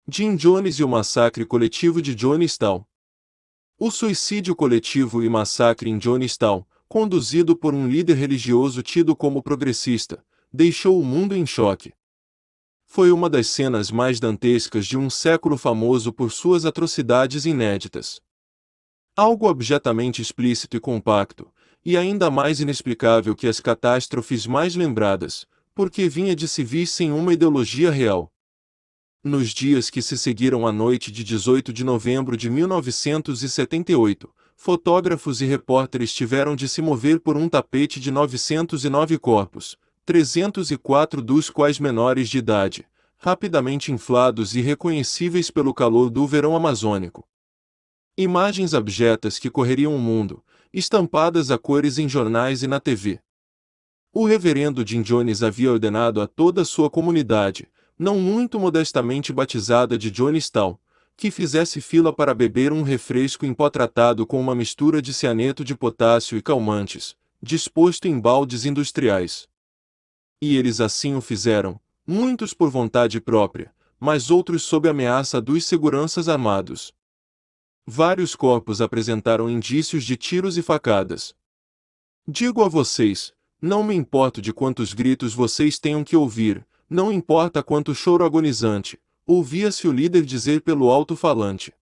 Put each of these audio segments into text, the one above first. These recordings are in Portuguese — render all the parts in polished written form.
Jim Jones e o massacre coletivo de Jonestown. O suicídio coletivo e massacre em Jonestown, conduzido por um líder religioso tido como progressista, deixou o mundo em choque. Foi uma das cenas mais dantescas de um século famoso por suas atrocidades inéditas. Algo objetamente explícito e compacto, e ainda mais inexplicável que as catástrofes mais lembradas, porque vinha de civis sem uma ideologia real. Nos dias que se seguiram à noite de 18 de novembro de 1978, fotógrafos e repórteres tiveram de se mover por um tapete de 909 corpos, 304 dos quais menores de idade, rapidamente inflados e reconhecíveis pelo calor do verão amazônico. Imagens abjetas que correriam o mundo, estampadas a cores em jornais e na TV. O reverendo Jim Jones havia ordenado a toda a sua comunidade, não muito modestamente batizada de Jonestown, que fizesse fila para beber um refresco em pó tratado com uma mistura de cianeto de potássio e calmantes, disposto em baldes industriais. E eles assim o fizeram, muitos por vontade própria, mas outros sob ameaça dos seguranças armados. Vários corpos apresentaram indícios de tiros e facadas. Digo a vocês, não me importo de quantos gritos vocês tenham que ouvir, não importa quanto choro agonizante, ouvia-se o líder dizer pelo alto-falante.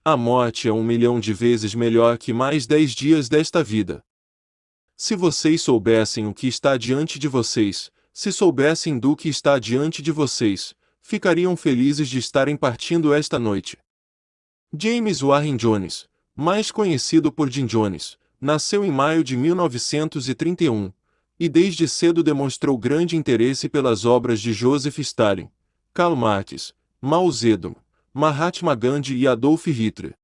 A morte é 1 milhão de vezes melhor que mais 10 dias desta vida. Se vocês soubessem o que está diante de vocês, se soubessem do que está diante de vocês, ficariam felizes de estarem partindo esta noite. James Warren Jones, mais conhecido por Jim Jones, nasceu em maio de 1931, e desde cedo demonstrou grande interesse pelas obras de Joseph Stalin, Karl Marx, Mao Zedong, Mahatma Gandhi e Adolf Hitler.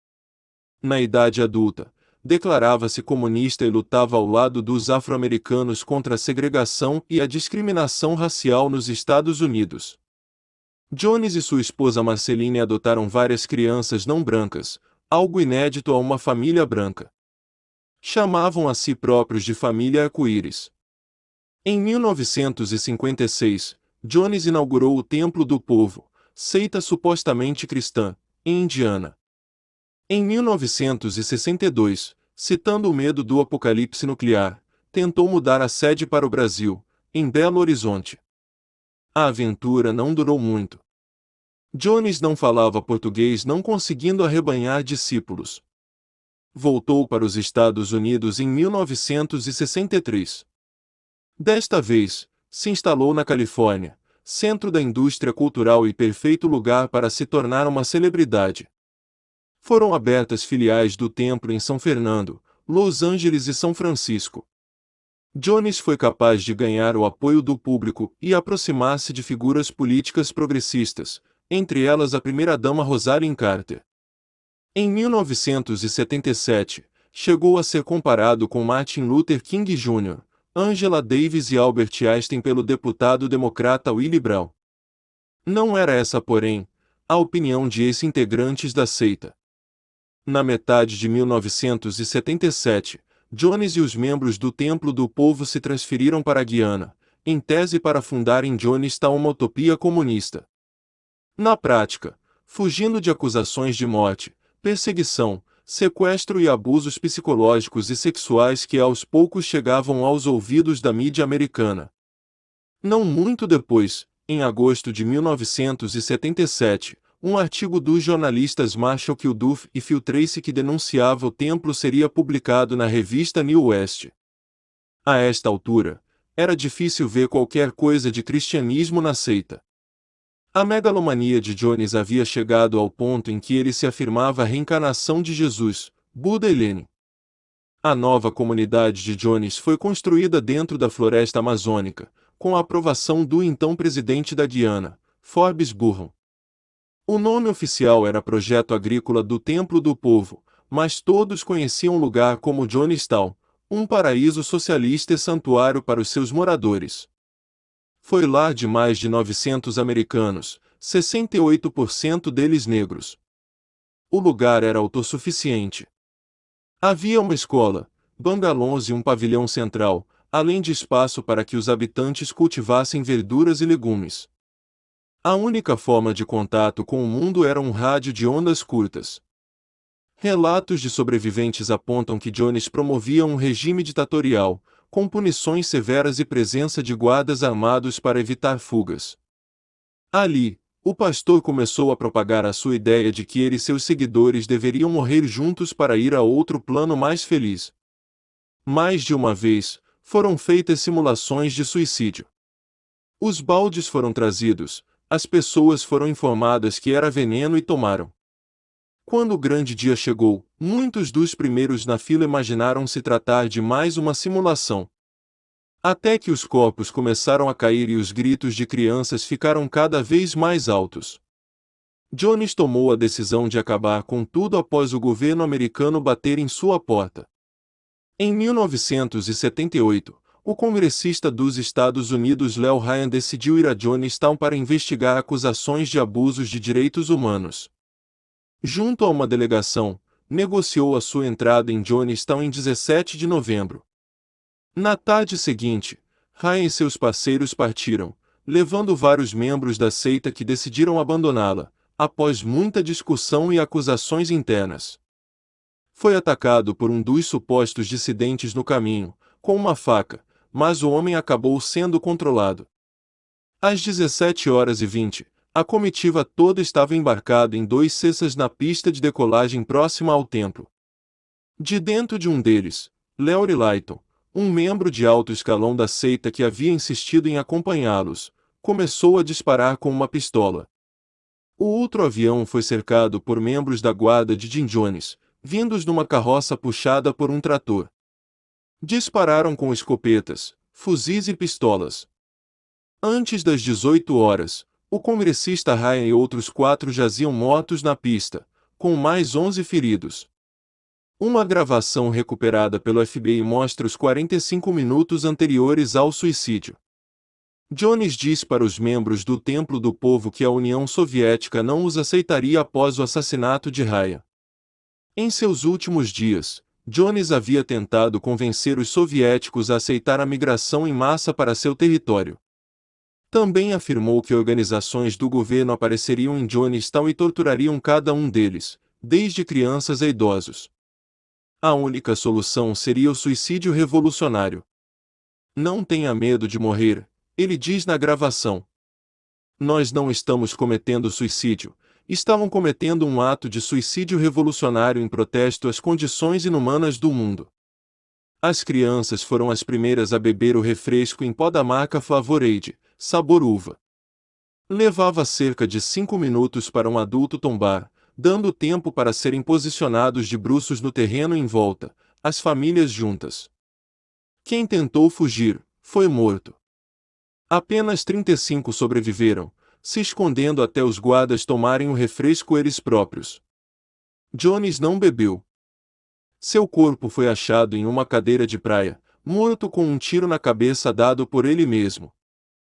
Na idade adulta, declarava-se comunista e lutava ao lado dos afro-americanos contra a segregação e a discriminação racial nos Estados Unidos. Jones e sua esposa Marceline adotaram várias crianças não brancas, algo inédito a uma família branca. Chamavam a si próprios de família arco-íris. Em 1956, Jones inaugurou o Templo do Povo, seita supostamente cristã, em Indiana. Em 1962, citando o medo do apocalipse nuclear, tentou mudar a sede para o Brasil, em Belo Horizonte. A aventura não durou muito. Jones não falava português, não conseguindo arrebanhar discípulos. Voltou para os Estados Unidos em 1963. Desta vez, se instalou na Califórnia, centro da indústria cultural e perfeito lugar para se tornar uma celebridade. Foram abertas filiais do templo em São Fernando, Los Angeles e São Francisco. Jones foi capaz de ganhar o apoio do público e aproximar-se de figuras políticas progressistas, entre elas a primeira-dama Rosalynn Carter. Em 1977, chegou a ser comparado com Martin Luther King Jr., Angela Davis e Albert Einstein pelo deputado democrata Willie Brown. Não era essa, porém, a opinião de ex-integrantes da seita. Na metade de 1977, Jones e os membros do Templo do Povo se transferiram para a Guiana, em tese para fundar em Jonestown uma utopia comunista. Na prática, fugindo de acusações de morte, perseguição, sequestro e abusos psicológicos e sexuais que aos poucos chegavam aos ouvidos da mídia americana. Não muito depois, em agosto de 1977, um artigo dos jornalistas Marshall Kilduff e Phil Tracy que denunciava o templo seria publicado na revista New West. A esta altura, era difícil ver qualquer coisa de cristianismo na seita. A megalomania de Jones havia chegado ao ponto em que ele se afirmava a reencarnação de Jesus, Buda e Lenin. A nova comunidade de Jones foi construída dentro da floresta amazônica, com a aprovação do então presidente da Guiana, Forbes Burron. O nome oficial era Projeto Agrícola do Templo do Povo, mas todos conheciam o lugar como Jonestown, um paraíso socialista e santuário para os seus moradores. Foi lar de mais de 900 americanos, 68% deles negros. O lugar era autossuficiente. Havia uma escola, bangalôs e um pavilhão central, além de espaço para que os habitantes cultivassem verduras e legumes. A única forma de contato com o mundo era um rádio de ondas curtas. Relatos de sobreviventes apontam que Jones promovia um regime ditatorial, com punições severas e presença de guardas armados para evitar fugas. Ali, o pastor começou a propagar a sua ideia de que ele e seus seguidores deveriam morrer juntos para ir a outro plano mais feliz. Mais de uma vez, foram feitas simulações de suicídio. Os baldes foram trazidos, as pessoas foram informadas que era veneno e tomaram. Quando o grande dia chegou, muitos dos primeiros na fila imaginaram se tratar de mais uma simulação. Até que os corpos começaram a cair e os gritos de crianças ficaram cada vez mais altos. Jones tomou a decisão de acabar com tudo após o governo americano bater em sua porta. Em 1978, o congressista dos Estados Unidos Lew Ryan decidiu ir a Jonestown para investigar acusações de abusos de direitos humanos. Junto a uma delegação, negociou a sua entrada em Jonestown em 17 de novembro. Na tarde seguinte, Ryan e seus parceiros partiram, levando vários membros da seita que decidiram abandoná-la, após muita discussão e acusações internas. Foi atacado por um dos supostos dissidentes no caminho, com uma faca, mas o homem acabou sendo controlado. Às 17h20, a comitiva toda estava embarcada em 2 Cessnas na pista de decolagem próxima ao templo. De dentro de um deles, Larry Layton, um membro de alto escalão da seita que havia insistido em acompanhá-los, começou a disparar com uma pistola. O outro avião foi cercado por membros da guarda de Jim Jones, vindos numa carroça puxada por um trator. Dispararam com escopetas, fuzis e pistolas. Antes das 18 horas, o congressista Ryan e outros 4 jaziam mortos na pista, com mais 11 feridos. Uma gravação recuperada pelo FBI mostra os 45 minutos anteriores ao suicídio. Jones diz para os membros do Templo do Povo que a União Soviética não os aceitaria após o assassinato de Ryan. Em seus últimos dias, Jones havia tentado convencer os soviéticos a aceitar a migração em massa para seu território. Também afirmou que organizações do governo apareceriam em Jonestown e torturariam cada um deles, desde crianças a idosos. A única solução seria o suicídio revolucionário. Não tenha medo de morrer, ele diz na gravação. Nós não estamos cometendo suicídio, estavam cometendo um ato de suicídio revolucionário em protesto às condições inumanas do mundo. As crianças foram as primeiras a beber o refresco em pó da marca Flavorade, sabor uva. Levava cerca de 5 minutos para um adulto tombar, dando tempo para serem posicionados de bruços no terreno em volta, as famílias juntas. Quem tentou fugir, foi morto. Apenas 35 sobreviveram, se escondendo até os guardas tomarem o refresco eles próprios. Jones não bebeu. Seu corpo foi achado em uma cadeira de praia, morto com um tiro na cabeça dado por ele mesmo.